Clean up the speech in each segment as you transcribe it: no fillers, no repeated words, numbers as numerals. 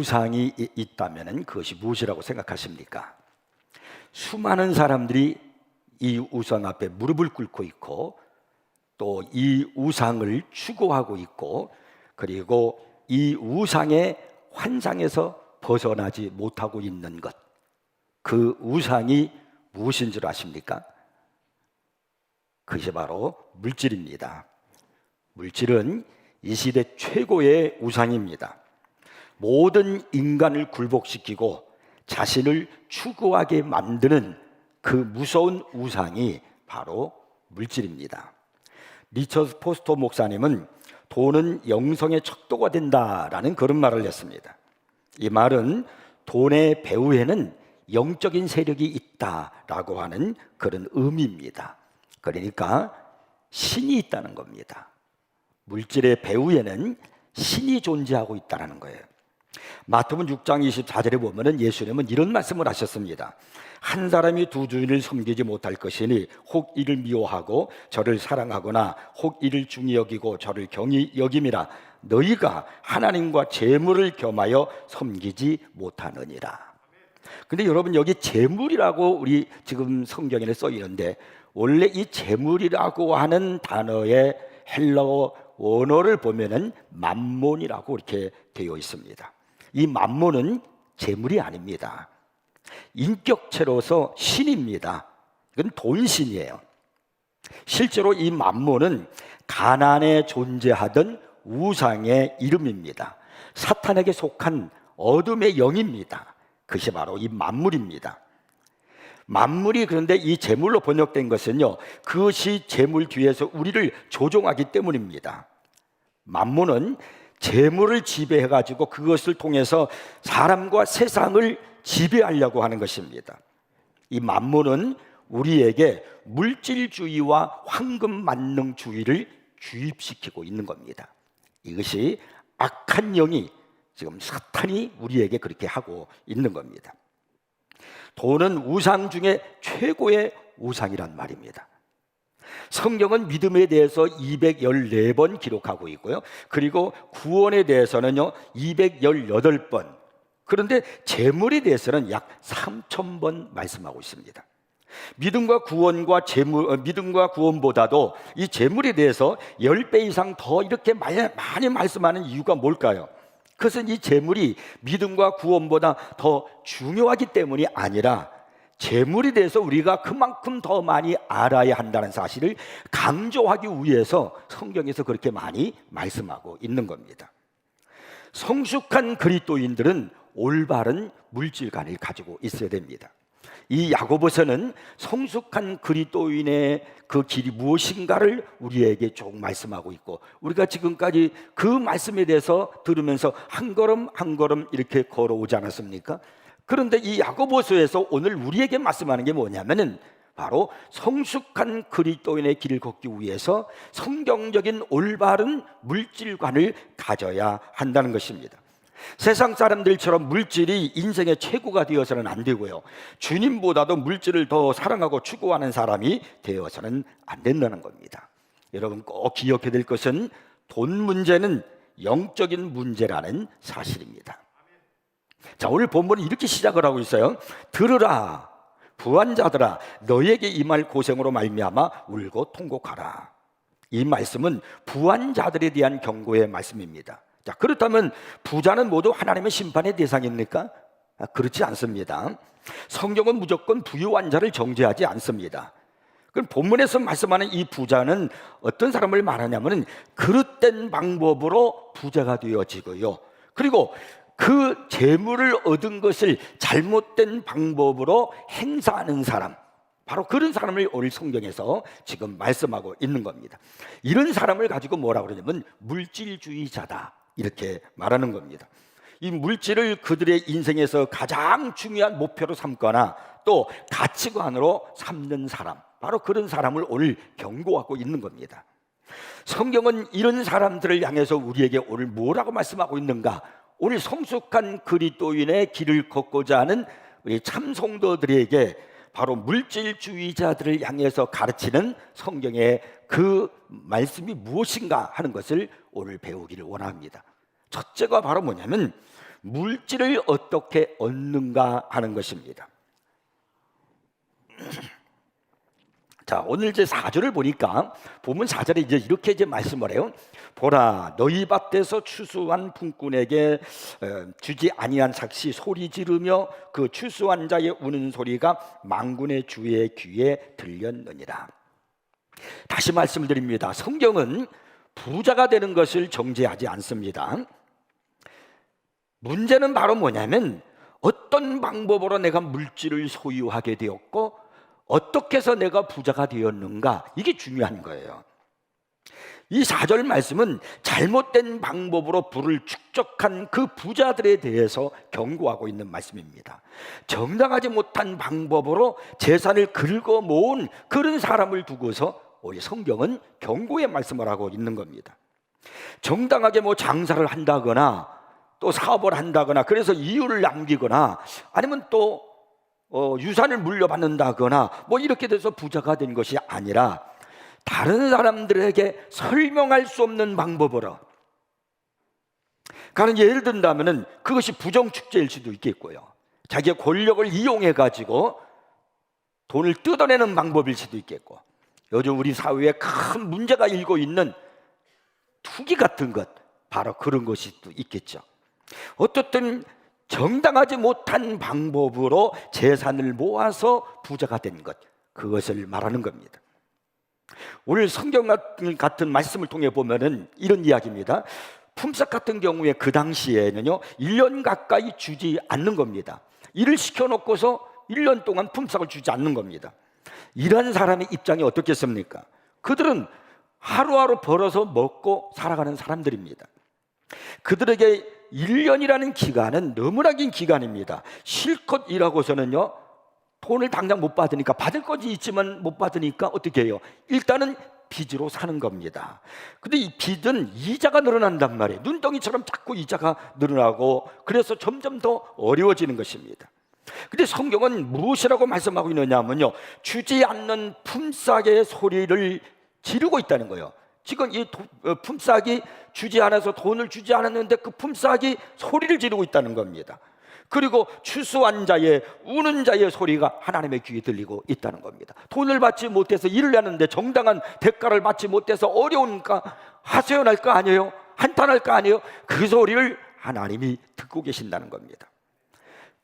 우상이 있다면 그것이 무엇이라고 생각하십니까? 수많은 사람들이 이 우상 앞에 무릎을 꿇고 있고 또 이 우상을 추구하고 있고 그리고 이 우상의 환상에서 벗어나지 못하고 있는 것, 그 우상이 무엇인 줄 아십니까? 그것이 바로 물질입니다. 물질은 이 시대 최고의 우상입니다. 모든 인간을 굴복시키고 자신을 추구하게 만드는 그 무서운 우상이 바로 물질입니다. 리처드 포스터 목사님은 돈은 영성의 척도가 된다라는 그런 말을 했습니다. 이 말은 돈의 배후에는 영적인 세력이 있다라고 하는 그런 의미입니다. 그러니까 신이 있다는 겁니다. 물질의 배후에는 신이 존재하고 있다는 거예요. 마태복음 6장 24절에 보면 예수님은 이런 말씀을 하셨습니다. 한 사람이 두 주인을 섬기지 못할 것이니 혹 이를 미워하고 저를 사랑하거나 혹 이를 중히 여기고 저를 경히 여김이라. 너희가 하나님과 재물을 겸하여 섬기지 못하느니라. 근데 여러분, 여기 재물이라고 우리 지금 성경에는 써 있는데 원래 이 재물이라고 하는 단어의 헬라어 원어를 보면은 맘몬이라고 이렇게 되어 있습니다. 이 맘몬은 재물이 아닙니다. 인격체로서 신입니다. 이건 돈신이에요. 실제로 이 맘몬은 가나안에 존재하던 우상의 이름입니다. 사탄에게 속한 어둠의 영입니다. 그것이 바로 이 만물입니다. 만물이 그런데 이 재물로 번역된 것은요, 그것이 재물 뒤에서 우리를 조종하기 때문입니다. 만물은 재물을 지배해가지고 그것을 통해서 사람과 세상을 지배하려고 하는 것입니다. 이 만물은 우리에게 물질주의와 황금만능주의를 주입시키고 있는 겁니다. 이것이 악한 영이 지금 사탄이 우리에게 그렇게 하고 있는 겁니다. 돈은 우상 중에 최고의 우상이란 말입니다. 성경은 믿음에 대해서 214번 기록하고 있고요. 그리고 구원에 대해서는요 218번. 그런데 재물에 대해서는 약 3000번 말씀하고 있습니다. 믿음과 구원보다도 이 재물에 대해서 10배 이상 더 이렇게 많이 말씀하는 이유가 뭘까요? 그것은 이 재물이 믿음과 구원보다 더 중요하기 때문이 아니라 재물에 대해서 우리가 그만큼 더 많이 알아야 한다는 사실을 강조하기 위해서 성경에서 그렇게 많이 말씀하고 있는 겁니다. 성숙한 그리스도인들은 올바른 물질관을 가지고 있어야 됩니다. 이 야고보서는 성숙한 그리스도인의 그 길이 무엇인가를 우리에게 쭉 말씀하고 있고, 우리가 지금까지 그 말씀에 대해서 들으면서 한 걸음 한 걸음 이렇게 걸어오지 않았습니까? 그런데 이 야고보서에서 오늘 우리에게 말씀하는 게 뭐냐면은 바로 성숙한 그리스도인의 길을 걷기 위해서 성경적인 올바른 물질관을 가져야 한다는 것입니다. 세상 사람들처럼 물질이 인생의 최고가 되어서는 안 되고요, 주님보다도 물질을 더 사랑하고 추구하는 사람이 되어서는 안 된다는 겁니다. 여러분 꼭 기억해야 될 것은 돈 문제는 영적인 문제라는 사실입니다. 자, 오늘 본문은 이렇게 시작을 하고 있어요. 들으라 부한자들아, 너에게 임할 고생으로 말미암아 울고 통곡하라. 이 말씀은 부한자들에 대한 경고의 말씀입니다. 자, 그렇다면 부자는 모두 하나님의 심판의 대상입니까? 그렇지 않습니다. 성경은 무조건 부유한 자를 정죄하지 않습니다. 그럼 본문에서 말씀하는 이 부자는 어떤 사람을 말하냐면 그릇된 방법으로 부자가 되어지고요, 그리고 그 재물을 얻은 것을 잘못된 방법으로 행사하는 사람, 바로 그런 사람을 오늘 성경에서 지금 말씀하고 있는 겁니다. 이런 사람을 가지고 뭐라고 그러냐면 물질주의자다, 이렇게 말하는 겁니다. 이 물질을 그들의 인생에서 가장 중요한 목표로 삼거나 또 가치관으로 삼는 사람, 바로 그런 사람을 오늘 경고하고 있는 겁니다. 성경은 이런 사람들을 향해서 우리에게 오늘 뭐라고 말씀하고 있는가? 오늘 성숙한 그리스도인의 길을 걷고자 하는 우리 참 성도들에게 바로 물질주의자들을 향해서 가르치는 성경의 그 말씀이 무엇인가 하는 것을 오늘 배우기를 원합니다. 첫째가 바로 뭐냐면 물질을 어떻게 얻는가 하는 것입니다. 자, 오늘 이제 4절을 보니까 본문 4절에 이제 이렇게 이제 말씀을 해요. 보라, 너희 밭에서 추수한 품꾼에게 주지 아니한 삭시 소리 지르며 그 추수한 자의 우는 소리가 만군의 주의 귀에 들렸느니라. 다시 말씀을 드립니다. 성경은 부자가 되는 것을 정죄하지 않습니다. 문제는 바로 뭐냐면 어떤 방법으로 내가 물질을 소유하게 되었고 어떻게 해서 내가 부자가 되었는가, 이게 중요한 거예요. 이 4절 말씀은 잘못된 방법으로 부를 축적한 그 부자들에 대해서 경고하고 있는 말씀입니다. 정당하지 못한 방법으로 재산을 긁어 모은 그런 사람을 두고서 우리 성경은 경고의 말씀을 하고 있는 겁니다. 정당하게 뭐 장사를 한다거나 또 사업을 한다거나 그래서 이유를 남기거나 아니면 또 유산을 물려받는다거나 뭐 이렇게 돼서 부자가 된 것이 아니라 다른 사람들에게 설명할 수 없는 방법으로, 그러니까 예를 든다면은 그것이 부정축제일 수도 있겠고요, 자기의 권력을 이용해 가지고 돈을 뜯어내는 방법일 수도 있겠고, 요즘 우리 사회에 큰 문제가 일고 있는 투기 같은 것, 바로 그런 것이 또 있겠죠. 어떻든 정당하지 못한 방법으로 재산을 모아서 부자가 된 것, 그것을 말하는 겁니다. 오늘 성경 같은 말씀을 통해 보면은 이런 이야기입니다. 품삯 같은 경우에 그 당시에는요 1년 가까이 주지 않는 겁니다. 일을 시켜놓고서 1년 동안 품삯을 주지 않는 겁니다. 이런 사람의 입장이 어떻겠습니까? 그들은 하루하루 벌어서 먹고 살아가는 사람들입니다. 그들에게 1년이라는 기간은 너무나 긴 기간입니다. 실컷 일하고서는요 돈을 당장 못 받으니까, 받을 것이 있지만 못 받으니까 어떻게 해요? 일단은 빚으로 사는 겁니다. 근데 이 빚은 이자가 늘어난단 말이에요. 눈덩이처럼 자꾸 이자가 늘어나고, 그래서 점점 더 어려워지는 것입니다. 근데 성경은 무엇이라고 말씀하고 있느냐면요, 주지 않는 품삯의 소리를 지르고 있다는 거예요. 지금 이 품삯이 주지 않아서 돈을 주지 않았는데 그 품삯이 소리를 지르고 있다는 겁니다. 그리고 추수한 자의 우는 자의 소리가 하나님의 귀에 들리고 있다는 겁니다. 돈을 받지 못해서 일을 하는데 정당한 대가를 받지 못해서 어려우니까 하소연할 거 아니에요? 한탄할 거 아니에요? 그 소리를 하나님이 듣고 계신다는 겁니다.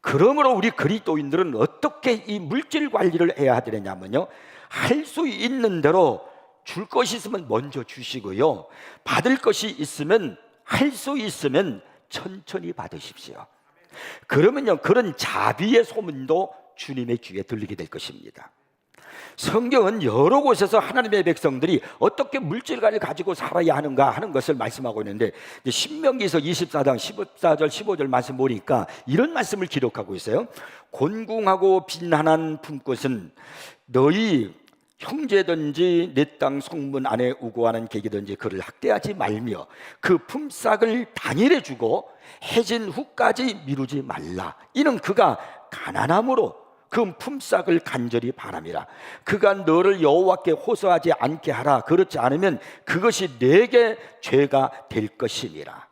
그러므로 우리 그리스도인들은 어떻게 이 물질 관리를 해야 되냐면요, 할 수 있는 대로 줄 것이 있으면 먼저 주시고요, 받을 것이 있으면, 할 수 있으면 천천히 받으십시오. 그러면요 그런 자비의 소문도 주님의 귀에 들리게 될 것입니다. 성경은 여러 곳에서 하나님의 백성들이 어떻게 물질관을 가지고 살아야 하는가 하는 것을 말씀하고 있는데, 신명기서 24장 14절 15절 말씀 보니까 이런 말씀을 기록하고 있어요. 곤궁하고 빈한한 품꾼은 너희 형제든지 내 땅 성문 안에 우고하는 객이든지 그를 학대하지 말며 그 품삯을 당일에 주고 해진 후까지 미루지 말라. 이는 그가 가난함으로 그 품삯을 간절히 바람이라. 그가 너를 여호와께 호소하지 않게 하라. 그렇지 않으면 그것이 내게 죄가 될 것임이라.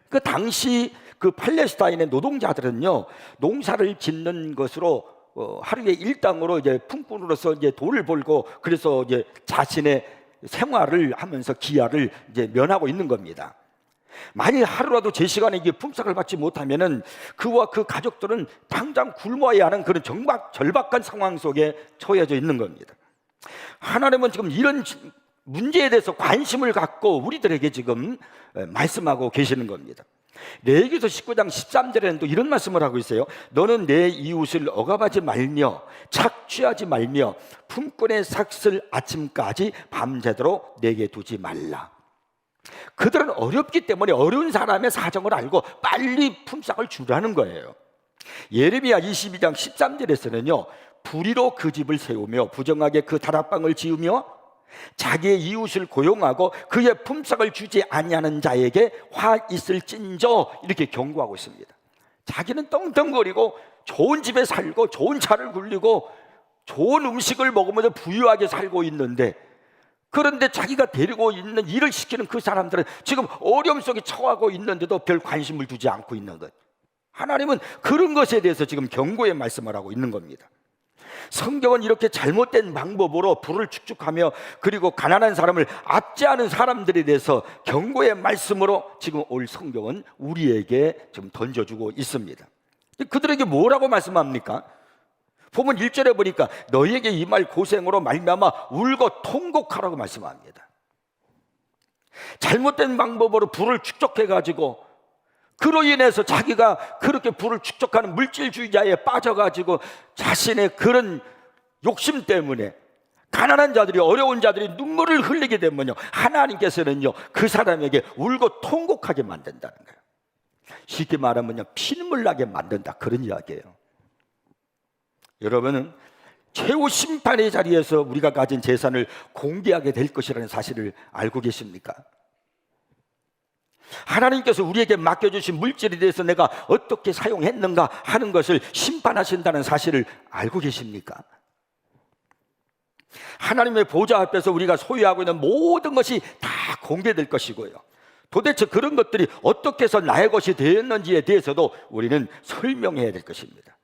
그 당시 그 팔레스타인의 노동자들은요 농사를 짓는 것으로 하루에 일당으로 이제 품꾼으로서 이제 돈을 벌고, 그래서 이제 자신의 생활을 하면서 기아를 이제 면하고 있는 겁니다. 만일 하루라도 제 시간에 이게 품삯을 받지 못하면은 그와 그 가족들은 당장 굶어야 하는 그런 절박한 상황 속에 처해져 있는 겁니다. 하나님은 지금 이런 문제에 대해서 관심을 갖고 우리들에게 지금 말씀하고 계시는 겁니다. 레위기서 19장 13절에는 또 이런 말씀을 하고 있어요. 너는 내 이웃을 억압하지 말며 착취하지 말며 품꾼의 삭슬 아침까지 밤새도록 내게 두지 말라. 그들은 어렵기 때문에 어려운 사람의 사정을 알고 빨리 품삯을 주라는 거예요. 예레미야 22장 13절에서는요 불의로 그 집을 세우며 부정하게 그 다락방을 지으며 자기의 이웃을 고용하고 그의 품삯을 주지 아니하는 자에게 화 있을진저, 이렇게 경고하고 있습니다. 자기는 떵떵거리고 좋은 집에 살고 좋은 차를 굴리고 좋은 음식을 먹으면서 부유하게 살고 있는데, 그런데 자기가 데리고 있는 일을 시키는 그 사람들은 지금 어려움 속에 처하고 있는데도 별 관심을 두지 않고 있는 것. 하나님은 그런 것에 대해서 지금 경고의 말씀을 하고 있는 겁니다. 성경은 이렇게 잘못된 방법으로 불을 축축하며 그리고 가난한 사람을 압제하는 사람들에 대해서 경고의 말씀으로 지금 올 성경은 우리에게 지금 던져주고 있습니다. 그들에게 뭐라고 말씀합니까? 보면 1절에 보니까 너희에게 이 말 고생으로 말미암아 울고 통곡하라고 말씀합니다. 잘못된 방법으로 불을 축적해가지고 그로 인해서 자기가 그렇게 불을 축적하는 물질주의자에 빠져가지고 자신의 그런 욕심 때문에 가난한 자들이, 어려운 자들이 눈물을 흘리게 되면요, 하나님께서는요 그 사람에게 울고 통곡하게 만든다는 거예요. 쉽게 말하면요 피눈물 나게 만든다, 그런 이야기예요. 여러분은 최후 심판의 자리에서 우리가 가진 재산을 공개하게 될 것이라는 사실을 알고 계십니까? 하나님께서 우리에게 맡겨주신 물질에 대해서 내가 어떻게 사용했는가 하는 것을 심판하신다는 사실을 알고 계십니까? 하나님의 보좌 앞에서 우리가 소유하고 있는 모든 것이 다 공개될 것이고요, 도대체 그런 것들이 어떻게 해서 나의 것이 되었는지에 대해서도 우리는 설명해야 될 것입니다.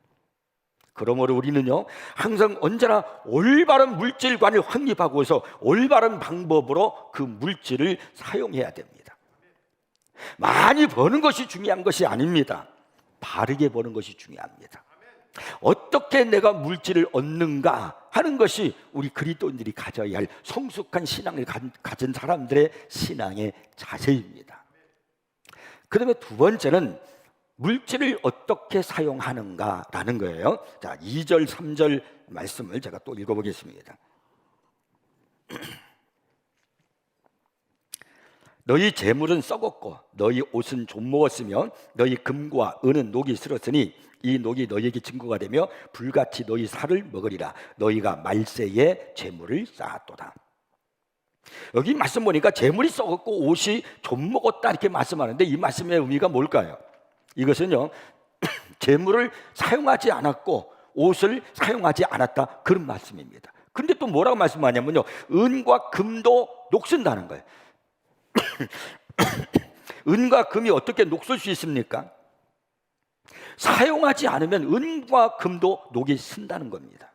그러므로 우리는요 항상 언제나 올바른 물질관을 확립하고서 올바른 방법으로 그 물질을 사용해야 됩니다. 많이 버는 것이 중요한 것이 아닙니다. 바르게 버는 것이 중요합니다. 어떻게 내가 물질을 얻는가 하는 것이 우리 그리스도인들이 가져야 할 성숙한 신앙을 가진 사람들의 신앙의 자세입니다. 그 다음에 두 번째는 물질을 어떻게 사용하는가라는 거예요. 자, 2절 3절 말씀을 제가 또 읽어보겠습니다. 너희 재물은 썩었고 너희 옷은 좀먹었으며 너희 금과 은은 녹이 슬었으니 이 녹이 너희에게 증거가 되며 불같이 너희 살을 먹으리라. 너희가 말세에 재물을 쌓았도다. 여기 말씀 보니까 재물이 썩었고 옷이 좀먹었다 이렇게 말씀하는데 이 말씀의 의미가 뭘까요? 이것은요 재물을 사용하지 않았고 옷을 사용하지 않았다, 그런 말씀입니다. 근데 또 뭐라고 말씀하냐면요, 은과 금도 녹슨다는 거예요. 은과 금이 어떻게 녹슬 수 있습니까? 사용하지 않으면 은과 금도 녹이 쓴다는 겁니다.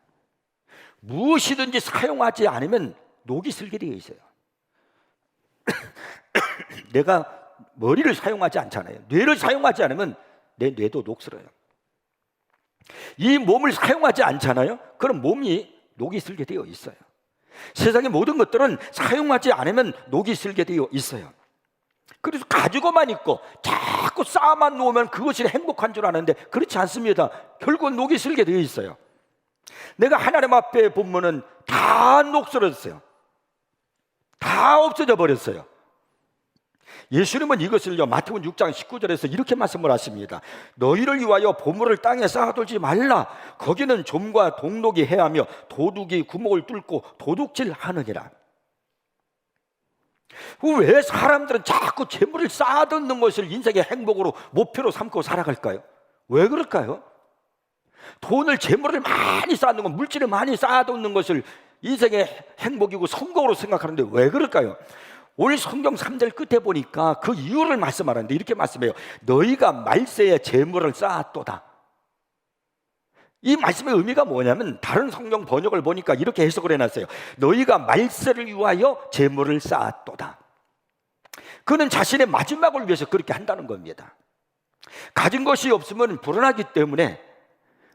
무엇이든지 사용하지 않으면 녹이 슬게 되어 있어요. 내가 머리를 사용하지 않잖아요. 뇌를 사용하지 않으면 내 뇌도 녹슬어요. 이 몸을 사용하지 않잖아요. 그럼 몸이 녹이 슬게 되어 있어요. 세상의 모든 것들은 사용하지 않으면 녹이 슬게 되어 있어요. 그래서 가지고만 있고 자꾸 쌓아만 놓으면 그것이 행복한 줄 아는데 그렇지 않습니다. 결국은 녹이 슬게 되어 있어요. 내가 하나님 앞에 보면은 다 녹슬었어요. 다 없어져 버렸어요. 예수님은 이것을요 마태복음 6장 19절에서 이렇게 말씀을 하십니다. 너희를 위하여 보물을 땅에 쌓아두지 말라. 거기는 좀과 동록이 해하며 도둑이 구멍을 뚫고 도둑질하느니라. 왜 사람들은 자꾸 재물을 쌓아두는 것을 인생의 행복으로 목표로 삼고 살아갈까요? 왜 그럴까요? 돈을, 재물을 많이 쌓는 것, 물질을 많이 쌓아두는 것을 인생의 행복이고 성공으로 생각하는데 왜 그럴까요? 오늘 성경 3절 끝에 보니까 그 이유를 말씀하는데 이렇게 말씀해요. 너희가 말세에 재물을 쌓았도다. 이 말씀의 의미가 뭐냐면 다른 성경 번역을 보니까 이렇게 해석을 해놨어요. 너희가 말세를 위하여 재물을 쌓았도다. 그는 자신의 마지막을 위해서 그렇게 한다는 겁니다. 가진 것이 없으면 불안하기 때문에,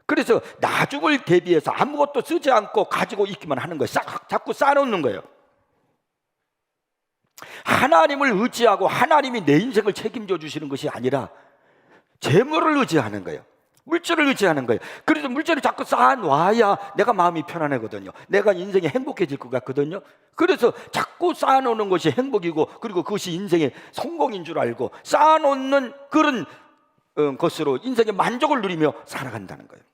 그래서 나중을 대비해서 아무것도 쓰지 않고 가지고 있기만 하는 거예요. 자꾸 쌓아놓는 거예요. 하나님을 의지하고 하나님이 내 인생을 책임져 주시는 것이 아니라 재물을 의지하는 거예요. 물질을 의지하는 거예요. 그래서 물질을 자꾸 쌓아놔야 내가 마음이 편안하거든요. 내가 인생이 행복해질 것 같거든요. 그래서 자꾸 쌓아놓는 것이 행복이고, 그리고 그것이 인생의 성공인 줄 알고 쌓아놓는 그런 것으로 인생의 만족을 누리며 살아간다는 거예요.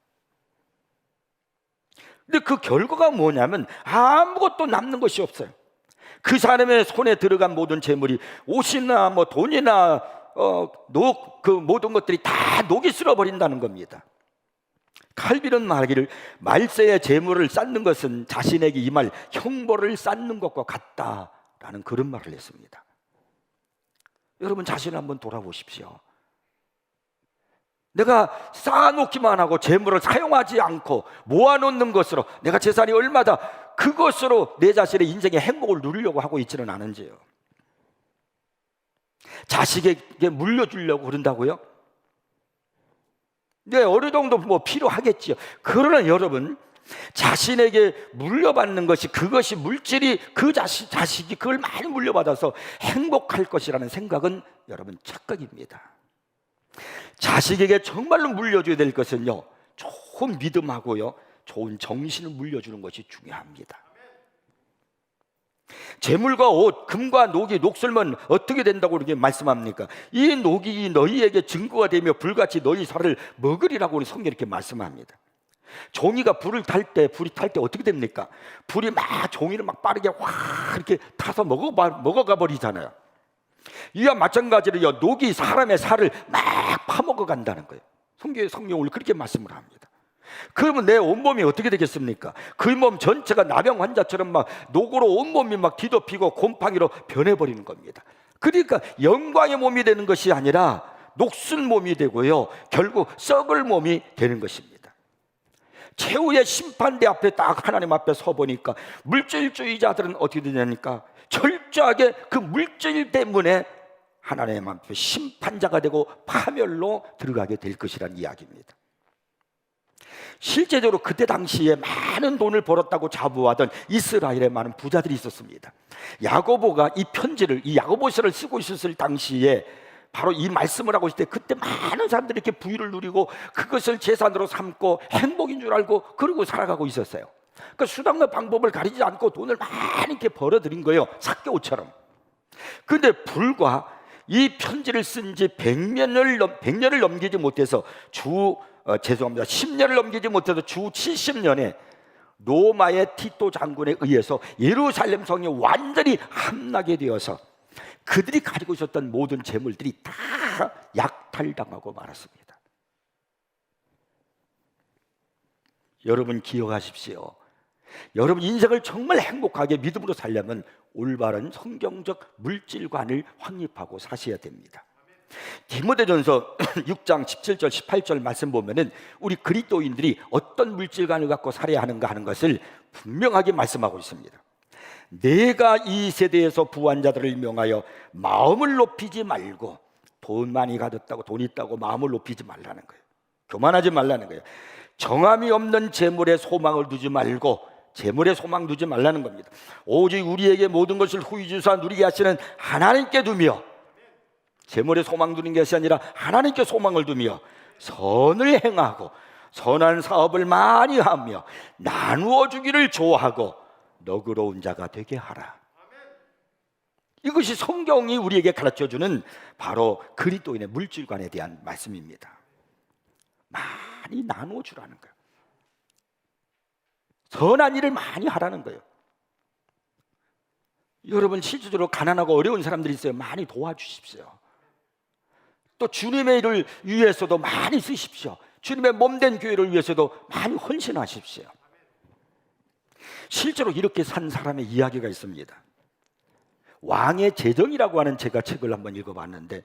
근데 그 결과가 뭐냐면 아무것도 남는 것이 없어요. 그 사람의 손에 들어간 모든 재물이 옷이나 뭐 돈이나 그 모든 것들이 다 녹이 쓸어버린다는 겁니다. 칼빈은 말하기를 말세의 재물을 쌓는 것은 자신에게 임할 형벌을 쌓는 것과 같다라는 그런 말을 했습니다. 여러분 자신을 한번 돌아보십시오. 내가 쌓아놓기만 하고 재물을 사용하지 않고 모아놓는 것으로 내가 재산이 얼마다, 그것으로 내 자신의 인생의 행복을 누리려고 하고 있지는 않은지요. 자식에게 물려주려고 그런다고요? 네, 어느 정도 뭐 필요하겠지요. 그러나 여러분, 자신에게 물려받는 것이, 그것이 물질이, 그 자식이 그걸 많이 물려받아서 행복할 것이라는 생각은 여러분 착각입니다. 자식에게 정말로 물려줘야 될 것은요, 좋은 믿음하고요, 좋은 정신을 물려주는 것이 중요합니다. 재물과 옷, 금과 녹이 녹슬면 어떻게 된다고 이렇게 말씀합니까? 이 녹이 너희에게 증거가 되며 불같이 너희 살을 먹으리라고 우리 성경이 이렇게 말씀합니다. 종이가 불이 탈 때 어떻게 됩니까? 불이 막 종이를 막 빠르게 확 이렇게 타서 먹어가 버리잖아요. 이와 마찬가지로 녹이 사람의 살을 막 파먹어 간다는 거예요. 성경을 그렇게 말씀을 합니다. 그러면 내 온몸이 어떻게 되겠습니까? 그 몸 전체가 나병 환자처럼 막 녹으로 온몸이 막 뒤덮이고 곰팡이로 변해버리는 겁니다. 그러니까 영광의 몸이 되는 것이 아니라 녹슨 몸이 되고요, 결국 썩을 몸이 되는 것입니다. 최후의 심판대 앞에 딱 하나님 앞에 서 보니까 물질주의자들은 어떻게 되냐니까 철저하게 그 물질 때문에 하나님 앞에 심판자가 되고 파멸로 들어가게 될 것이라는 이야기입니다. 실제적으로 그때 당시에 많은 돈을 벌었다고 자부하던 이스라엘에 많은 부자들이 있었습니다. 야고보가 이 편지를, 이 야고보서를 쓰고 있었을 당시에 바로 이 말씀을 하고 있을 때, 그때 많은 사람들이 이렇게 부유를 누리고 그것을 재산으로 삼고 행복인 줄 알고 그러고 살아가고 있었어요. 그 수단과 방법을 가리지 않고 돈을 많이 이렇게 벌어들인 거예요, 삭개오처럼. 그런데 불과 이 편지를 쓴 지 100년을 넘기지 못해서 10년을 넘기지 못해서 주 70년에 로마의 티토 장군에 의해서 예루살렘 성이 완전히 함락이 되어서 그들이 가지고 있었던 모든 재물들이 다 약탈당하고 말았습니다. 여러분 기억하십시오. 여러분 인생을 정말 행복하게 믿음으로 살려면 올바른 성경적 물질관을 확립하고 사셔야 됩니다. 디모데전서 6장 17절 18절 말씀 보면은 우리 그리스도인들이 어떤 물질관을 갖고 살아야 하는가 하는 것을 분명하게 말씀하고 있습니다. 내가 이 세대에서 부한 자들을 명하여 마음을 높이지 말고, 돈 많이 가졌다고 돈 있다고 마음을 높이지 말라는 거예요. 교만하지 말라는 거예요. 정함이 없는 재물에 소망을 두지 말고, 재물에 소망 두지 말라는 겁니다. 오직 우리에게 모든 것을 후히 주사 누리게 하시는 하나님께 두며, 재물에 소망 두는 것이 아니라 하나님께 소망을 두며 선을 행하고 선한 사업을 많이 하며 나누어 주기를 좋아하고 너그러운 자가 되게 하라. 이것이 성경이 우리에게 가르쳐주는 바로 그리스도인의 물질관에 대한 말씀입니다. 많이 나누어 주라는 거예요. 선한 일을 많이 하라는 거예요. 여러분 실질적으로 가난하고 어려운 사람들이 있어요. 많이 도와주십시오. 또 주님의 일을 위해서도 많이 쓰십시오. 주님의 몸된 교회를 위해서도 많이 헌신하십시오. 실제로 이렇게 산 사람의 이야기가 있습니다. 왕의 재정이라고 하는 제가 책을 한번 읽어봤는데,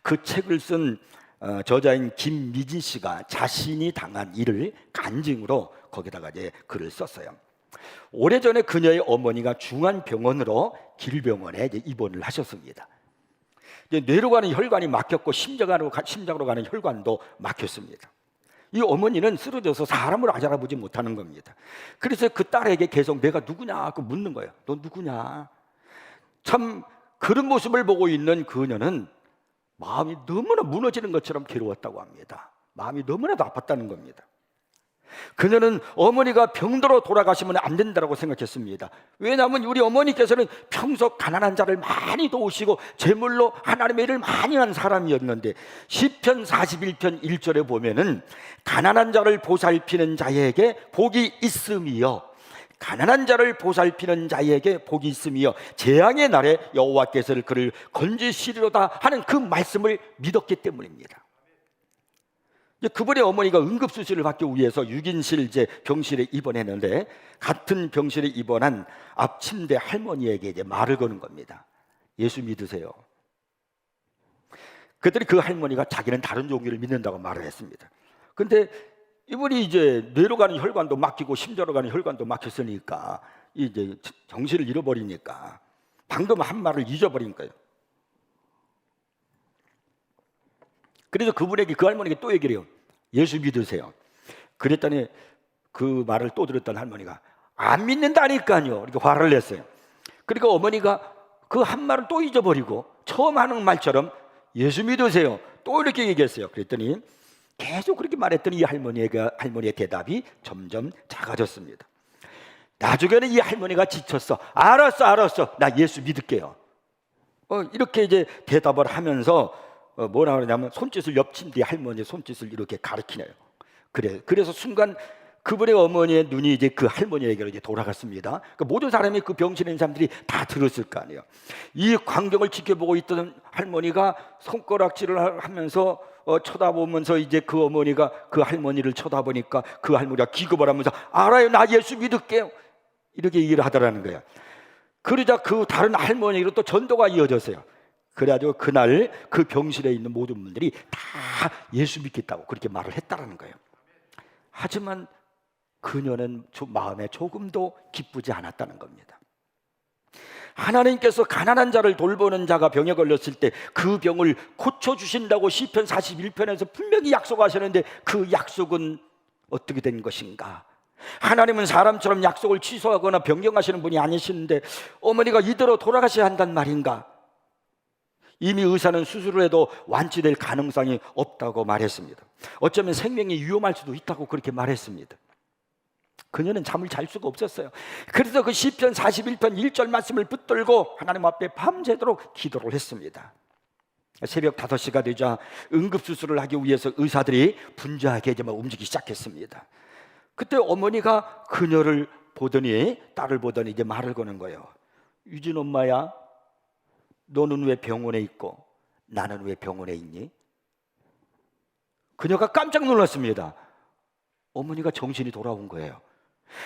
그 책을 쓴 저자인 김미진 씨가 자신이 당한 일을 간증으로 거기다가 이제 글을 썼어요. 오래전에 그녀의 어머니가 중환병원으로 길병원에 이제 입원을 하셨습니다. 이제 뇌로 가는 혈관이 막혔고 심장으로 가는 혈관도 막혔습니다. 이 어머니는 쓰러져서 사람을 알아보지 못하는 겁니다. 그래서 그 딸에게 계속 내가 누구냐 고 묻는 거예요. 너 누구냐? 참 그런 모습을 보고 있는 그녀는 마음이 너무나 무너지는 것처럼 괴로웠다고 합니다. 마음이 너무나도 아팠다는 겁니다. 그녀는 어머니가 병들어 돌아가시면 안 된다고 생각했습니다. 왜냐하면 우리 어머니께서는 평소 가난한 자를 많이 도우시고 제물로 하나님의 일을 많이 한 사람이었는데, 시편 41편 1절에 보면은 가난한 자를 보살피는 자에게 복이 있음이요, 가난한 자를 보살피는 자에게 복이 있음이요 재앙의 날에 여호와께서 그를 건지시리로다 하는 그 말씀을 믿었기 때문입니다. 그분의 어머니가 응급수술을 받기 위해서 6인실 병실에 입원했는데, 같은 병실에 입원한 앞 침대 할머니에게 이제 말을 거는 겁니다. 예수 믿으세요. 그랬더니 그 할머니가 자기는 다른 종교를 믿는다고 말을 했습니다. 근데 이분이 이제 뇌로 가는 혈관도 막히고 심장으로 가는 혈관도 막혔으니까 이제 정신을 잃어버리니까 방금 한 말을 잊어버린 거예요. 그래서 그분에게, 그 할머니가 또 얘기를 해요. 예수 믿으세요. 그랬더니 그 말을 또 들었던 할머니가 안 믿는다니까요, 이렇게 화를 냈어요. 그러니까 어머니가 그 한 말을 또 잊어버리고 처음 하는 말처럼 예수 믿으세요, 또 이렇게 얘기했어요. 그랬더니 계속 그렇게 말했더니 이 할머니의 대답이 점점 작아졌습니다. 나중에는 이 할머니가 지쳤어. 알았어, 나 예수 믿을게요. 이렇게 이제 대답을 하면서 뭐라 그러냐면 손짓을, 옆 침대 할머니의 손짓을 이렇게 가리키네요. 그래서 순간 그분의 어머니의 눈이 이제 그 할머니에게로 이제 돌아갔습니다. 그러니까 모든 사람이, 그 병실에 있는 사람들이 다 들었을 거 아니에요. 이 광경을 지켜보고 있던 할머니가 손가락질을 하면서 쳐다보면서 이제 그 어머니가 그 할머니를 쳐다보니까 그 할머니가 기겁을 하면서 알아요, 나 예수 믿을게요, 이렇게 얘기를 하더라는 거예요. 그러자 그 다른 할머니로 또 전도가 이어졌어요. 그래가지고 그날 그 병실에 있는 모든 분들이 다 예수 믿겠다고 그렇게 말을 했다라는 거예요. 하지만 그녀는 마음에 조금도 기쁘지 않았다는 겁니다. 하나님께서 가난한 자를 돌보는 자가 병에 걸렸을 때 그 병을 고쳐주신다고 시편 41편에서 분명히 약속하셨는데 그 약속은 어떻게 된 것인가? 하나님은 사람처럼 약속을 취소하거나 변경하시는 분이 아니시는데 어머니가 이대로 돌아가셔야 한단 말인가? 이미 의사는 수술을 해도 완치될 가능성이 없다고 말했습니다. 어쩌면 생명이 위험할 수도 있다고 그렇게 말했습니다. 그녀는 잠을 잘 수가 없었어요. 그래서 그 시편 41편 1절 말씀을 붙들고 하나님 앞에 밤새도록 기도를 했습니다. 새벽 5시가 되자 응급수술을 하기 위해서 의사들이 분주하게 이제 움직이기 시작했습니다. 그때 어머니가 그녀를 보더니, 딸을 보더니 이제 말을 거는 거예요. 유진 엄마야, 너는 왜 병원에 있고 나는 왜 병원에 있니? 그녀가 깜짝 놀랐습니다. 어머니가 정신이 돌아온 거예요.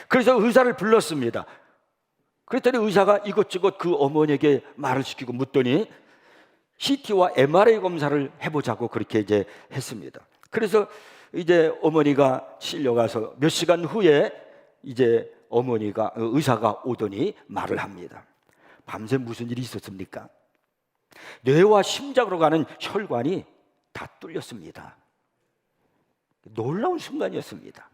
그래서 의사를 불렀습니다. 그랬더니 의사가 이것저것 그 어머니에게 말을 시키고 묻더니 CT와 MRI 검사를 해보자고 그렇게 이제 했습니다. 그래서 이제 어머니가 실려가서 몇 시간 후에 이제 의사가 오더니 말을 합니다. 밤새 무슨 일이 있었습니까? 뇌와 심장으로 가는 혈관이 다 뚫렸습니다. 놀라운 순간이었습니다.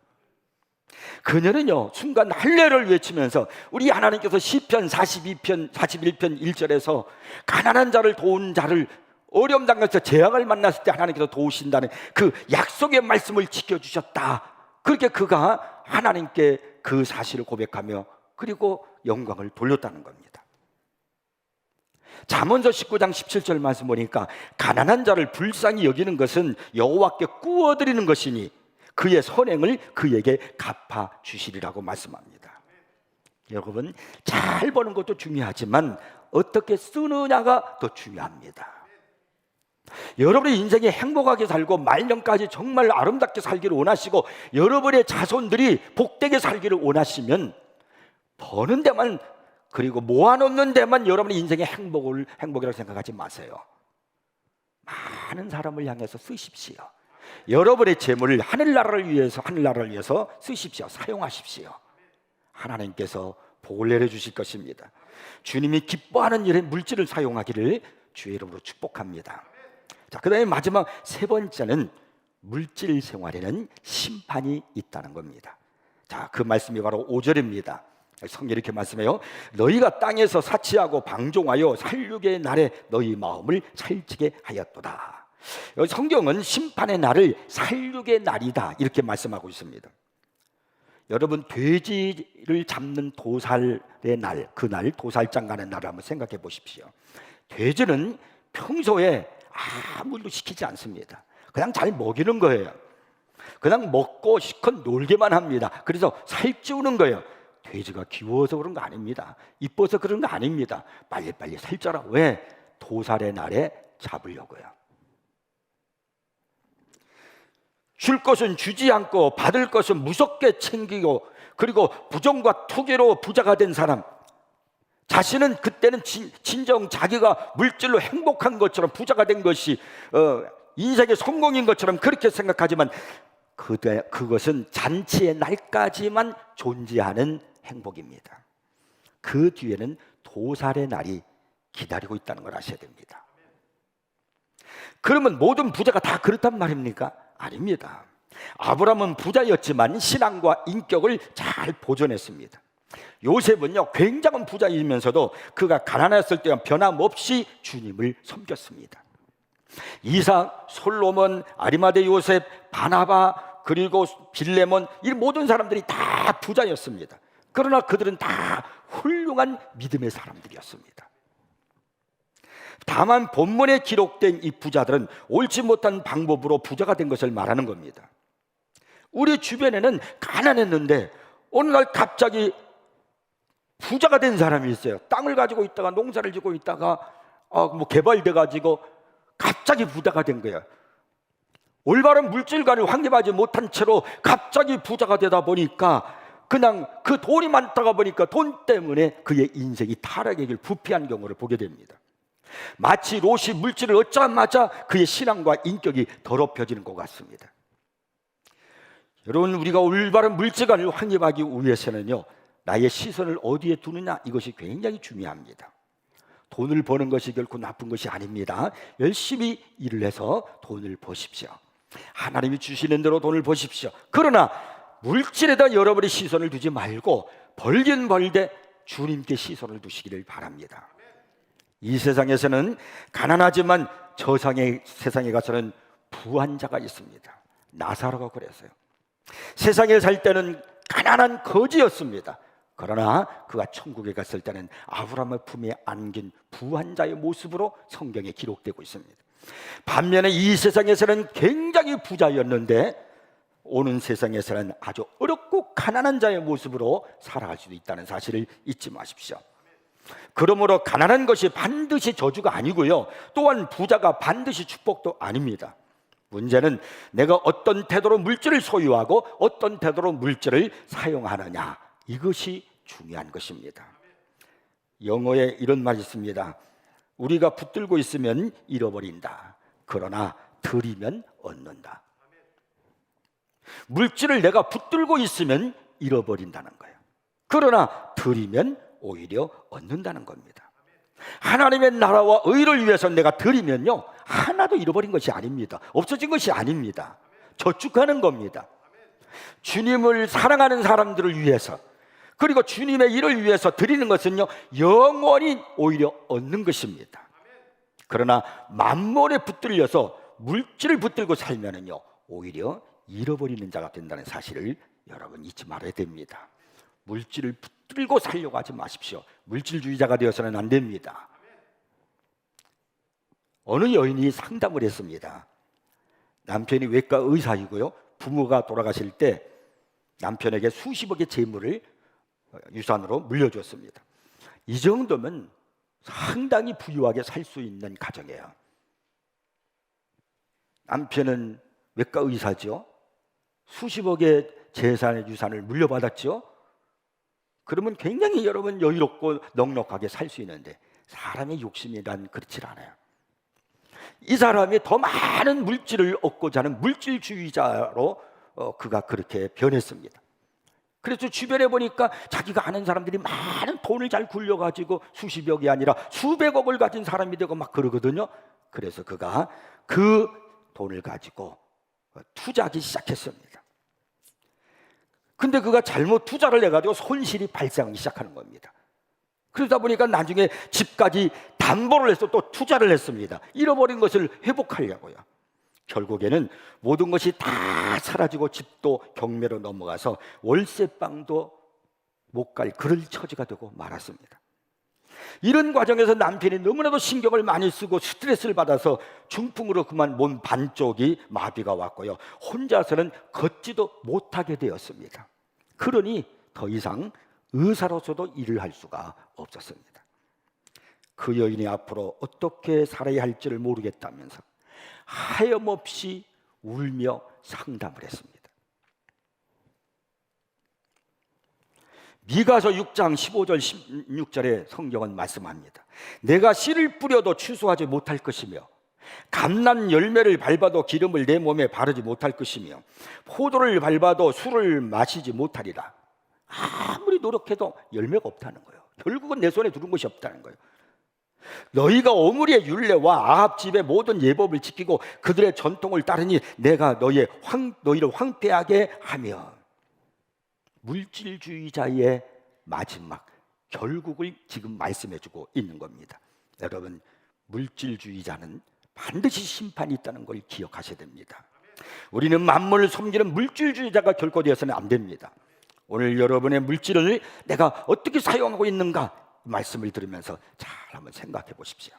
그녀는요, 순간 할례를 외치면서 우리 하나님께서 시편 41편 1절에서 가난한 자를 도운 자를 어려움 당해서 재앙을 만났을 때 하나님께서 도우신다는 그 약속의 말씀을 지켜주셨다, 그렇게 그가 하나님께 그 사실을 고백하며 그리고 영광을 돌렸다는 겁니다. 잠언서 19장 17절 말씀 보니까 가난한 자를 불쌍히 여기는 것은 여호와께 구워드리는 것이니 그의 선행을 그에게 갚아주시리라고 말씀합니다. 여러분, 잘 버는 것도 중요하지만 어떻게 쓰느냐가 더 중요합니다. 여러분의 인생에 행복하게 살고 말년까지 정말 아름답게 살기를 원하시고 여러분의 자손들이 복되게 살기를 원하시면 버는 데만, 그리고 모아놓는 데만 여러분의 인생의 행복이라고 생각하지 마세요. 많은 사람을 향해서 쓰십시오. 여러분의 재물을 하늘나라를 위해서 쓰십시오. 사용하십시오. 하나님께서 복을 내려주실 것입니다. 주님이 기뻐하는 일에 물질을 사용하기를 주의 이름으로 축복합니다. 자, 그 다음에 마지막 세 번째는 물질 생활에는 심판이 있다는 겁니다. 자, 그 말씀이 바로 5절입니다. 성경이 이렇게 말씀해요. 너희가 땅에서 사치하고 방종하여 살육의 날에 너희 마음을 살찌게 하였도다. 성경은 심판의 날을 살육의 날이다 이렇게 말씀하고 있습니다. 여러분, 돼지를 잡는 도살의 날, 그날 도살장 가는 날을 한번 생각해 보십시오. 돼지는 평소에 아무 일도 시키지 않습니다. 그냥 잘 먹이는 거예요. 그냥 먹고 실컷 놀게만 합니다. 그래서 살찌우는 거예요. 돼지가 귀여워서 그런 거 아닙니다. 이뻐서 그런 거 아닙니다. 빨리빨리 살쪄라. 왜? 도살의 날에 잡으려고요. 줄 것은 주지 않고 받을 것은 무섭게 챙기고, 그리고 부정과 투기로 부자가 된 사람, 자신은 그때는 진정 자기가 물질로 행복한 것처럼, 부자가 된 것이 인생의 성공인 것처럼 그렇게 생각하지만 그것은 잔치의 날까지만 존재하는 행복입니다. 그 뒤에는 도살의 날이 기다리고 있다는 걸 아셔야 됩니다. 그러면 모든 부자가 다 그렇단 말입니까? 아닙니다. 아브라함은 부자였지만 신앙과 인격을 잘 보존했습니다. 요셉은요, 굉장한 부자이면서도 그가 가난했을 때와 변함없이 주님을 섬겼습니다. 이삭, 솔로몬, 아리마대 요셉, 바나바, 그리고 빌레몬, 이 모든 사람들이 다 부자였습니다. 그러나 그들은 다 훌륭한 믿음의 사람들이었습니다. 다만 본문에 기록된 이 부자들은 옳지 못한 방법으로 부자가 된 것을 말하는 겁니다. 우리 주변에는 가난했는데 어느 날 갑자기 부자가 된 사람이 있어요. 땅을 가지고 있다가 농사를 짓고 있다가 개발돼 가지고 갑자기 부자가 된 거예요. 올바른 물질관을 확립하지 못한 채로 갑자기 부자가 되다 보니까 그냥 그 돈이 많다가 보니까 돈 때문에 그의 인생이 타락의 길, 부패한 경우를 보게 됩니다. 마치 롯이 물질을 얻자마자 그의 신앙과 인격이 더럽혀지는 것 같습니다. 여러분, 우리가 올바른 물질관을 확립하기 위해서는요, 나의 시선을 어디에 두느냐, 이것이 굉장히 중요합니다. 돈을 버는 것이 결코 나쁜 것이 아닙니다. 열심히 일을 해서 돈을 버십시오. 하나님이 주시는 대로 돈을 버십시오. 그러나 물질에다 여러분의 시선을 두지 말고 벌긴 벌되 주님께 시선을 두시기를 바랍니다. 이 세상에서는 가난하지만 세상에 가서는 부한 자가 있습니다. 나사로가 그랬어요. 세상에 살 때는 가난한 거지였습니다. 그러나 그가 천국에 갔을 때는 아브라함의 품에 안긴 부한 자의 모습으로 성경에 기록되고 있습니다. 반면에 이 세상에서는 굉장히 부자였는데 오는 세상에서는 아주 어렵고 가난한 자의 모습으로 살아갈 수도 있다는 사실을 잊지 마십시오. 그러므로 가난한 것이 반드시 저주가 아니고요, 또한 부자가 반드시 축복도 아닙니다. 문제는 내가 어떤 태도로 물질을 소유하고 어떤 태도로 물질을 사용하느냐, 이것이 중요한 것입니다. 영어에 이런 말이 있습니다. 우리가 붙들고 있으면 잃어버린다. 그러나 드리면 얻는다. 물질을 내가 붙들고 있으면 잃어버린다는 거예요. 그러나 드리면 오히려 얻는다는 겁니다. 하나님의 나라와 의를 위해서 내가 드리면요, 하나도 잃어버린 것이 아닙니다. 없어진 것이 아닙니다. 저축하는 겁니다. 주님을 사랑하는 사람들을 위해서, 그리고 주님의 일을 위해서 드리는 것은요, 영원히 오히려 얻는 것입니다. 그러나 만몬에 붙들려서 물질을 붙들고 살면은요, 오히려 잃어버리는 자가 된다는 사실을 여러분 잊지 말아야 됩니다. 물질을 붙들고 살려고 하지 마십시오. 물질주의자가 되어서는 안 됩니다. 어느 여인이 상담을 했습니다. 남편이 외과 의사이고요, 부모가 돌아가실 때 남편에게 수십억의 재물을 유산으로 물려줬습니다. 이 정도면 상당히 부유하게 살 수 있는 가정이에요. 남편은 외과 의사죠. 수십억의 재산의 유산을 물려받았죠. 그러면 굉장히 여러분 여유롭고 넉넉하게 살 수 있는데 사람의 욕심이란 그렇지 않아요. 이 사람이 더 많은 물질을 얻고자 하는 물질주의자로 그가 그렇게 변했습니다. 그래서 주변에 보니까 자기가 아는 사람들이 많은 돈을 잘 굴려가지고 수십억이 아니라 수백억을 가진 사람이 되고 막 그러거든요. 그래서 그가 그 돈을 가지고 투자하기 시작했습니다. 근데 그가 잘못 투자를 해가지고 손실이 발생하기 시작하는 겁니다. 그러다 보니까 나중에 집까지 담보를 해서 또 투자를 했습니다. 잃어버린 것을 회복하려고요. 결국에는 모든 것이 다 사라지고 집도 경매로 넘어가서 월세방도 못 갈 그럴 처지가 되고 말았습니다. 이런 과정에서 남편이 너무나도 신경을 많이 쓰고 스트레스를 받아서 중풍으로 그만 몸 반쪽이 마비가 왔고요, 혼자서는 걷지도 못하게 되었습니다. 그러니 더 이상 의사로서도 일을 할 수가 없었습니다. 그 여인이 앞으로 어떻게 살아야 할지를 모르겠다면서 하염없이 울며 상담을 했습니다. 미가서 6장 15절 16절에 성경은 말씀합니다. 내가 씨를 뿌려도 추수하지 못할 것이며 감난 열매를 밟아도 기름을 내 몸에 바르지 못할 것이며 포도를 밟아도 술을 마시지 못하리라. 아무리 노력해도 열매가 없다는 거예요. 결국은 내 손에 두는 것이 없다는 거예요. 너희가 오므리의 율례와 아합 집의 모든 예법을 지키고 그들의 전통을 따르니 내가 너희를 황폐하게 하며. 물질주의자의 마지막 결국을 지금 말씀해주고 있는 겁니다. 여러분, 물질주의자는 반드시 심판이 있다는 걸 기억하셔야 됩니다. 우리는 만물을 섬기는 물질주의자가 결코 되어서는 안 됩니다. 오늘 여러분의 물질을 내가 어떻게 사용하고 있는가 말씀을 들으면서 잘 한번 생각해 보십시오.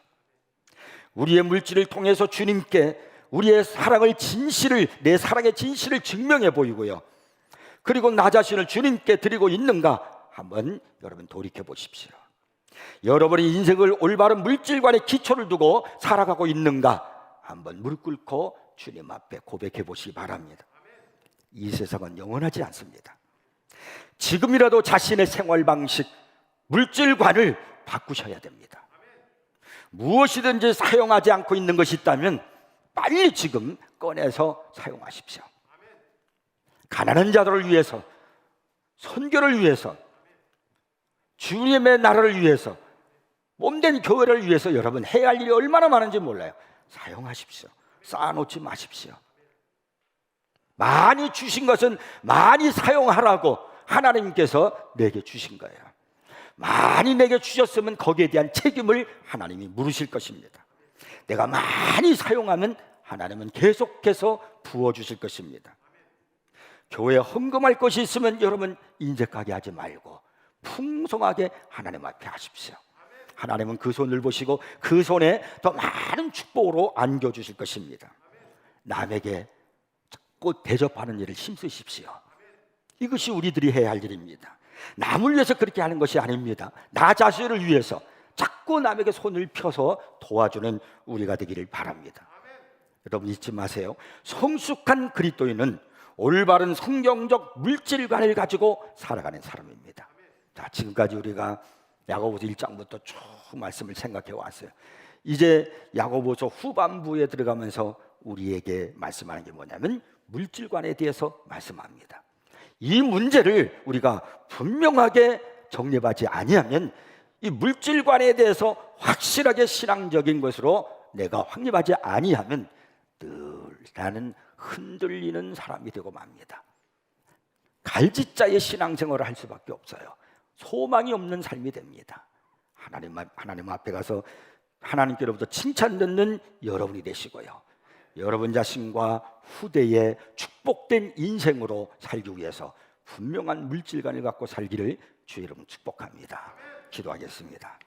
우리의 물질을 통해서 주님께 우리의 사랑의 진실을, 내 사랑의 진실을 증명해 보이고요, 그리고 나 자신을 주님께 드리고 있는가 한번 여러분 돌이켜 보십시오. 여러분의 인생을 올바른 물질관의 기초를 두고 살아가고 있는가 한번 무릎 꿇고 주님 앞에 고백해 보시기 바랍니다. 이 세상은 영원하지 않습니다. 지금이라도 자신의 생활 방식, 물질관을 바꾸셔야 됩니다. 무엇이든지 사용하지 않고 있는 것이 있다면 빨리 지금 꺼내서 사용하십시오. 가난한 자들을 위해서, 선교를 위해서, 주님의 나라를 위해서, 몸된 교회를 위해서 여러분 해야 할 일이 얼마나 많은지 몰라요. 사용하십시오. 쌓아놓지 마십시오. 많이 주신 것은 많이 사용하라고 하나님께서 내게 주신 거예요. 많이 내게 주셨으면 거기에 대한 책임을 하나님이 물으실 것입니다. 내가 많이 사용하면 하나님은 계속해서 부어주실 것입니다. 교회에 헌금할 것이 있으면 여러분 인색하게 하지 말고 풍성하게 하나님 앞에 하십시오. 하나님은 그 손을 보시고 그 손에 더 많은 축복으로 안겨주실 것입니다. 남에게 자꾸 대접하는 일을 힘쓰십시오. 이것이 우리들이 해야 할 일입니다. 남을 위해서 그렇게 하는 것이 아닙니다. 나 자신을 위해서 자꾸 남에게 손을 펴서 도와주는 우리가 되기를 바랍니다. 여러분 잊지 마세요. 성숙한 그리스도인은 올바른 성경적 물질관을 가지고 살아가는 사람입니다. 자, 지금까지 우리가 야고보서 1장부터 쭉 말씀을 생각해 왔어요. 이제 야고보서 후반부에 들어가면서 우리에게 말씀하는 게 뭐냐면 물질관에 대해서 말씀합니다. 이 문제를 우리가 분명하게 정립하지 아니하면 이 물질관에 대해서 확실하게 신앙적인 것으로 내가 확립하지 아니하면 늘 나는 흔들리는 사람이 되고 맙니다. 갈짓자의 신앙생활을 할 수밖에 없어요. 소망이 없는 삶이 됩니다. 하나님 앞에 가서 하나님께로부터 칭찬 듣는 여러분이 되시고요, 여러분 자신과 후대의 축복된 인생으로 살기 위해서 분명한 물질관을 갖고 살기를 주의 이름으로 축복합니다. 기도하겠습니다.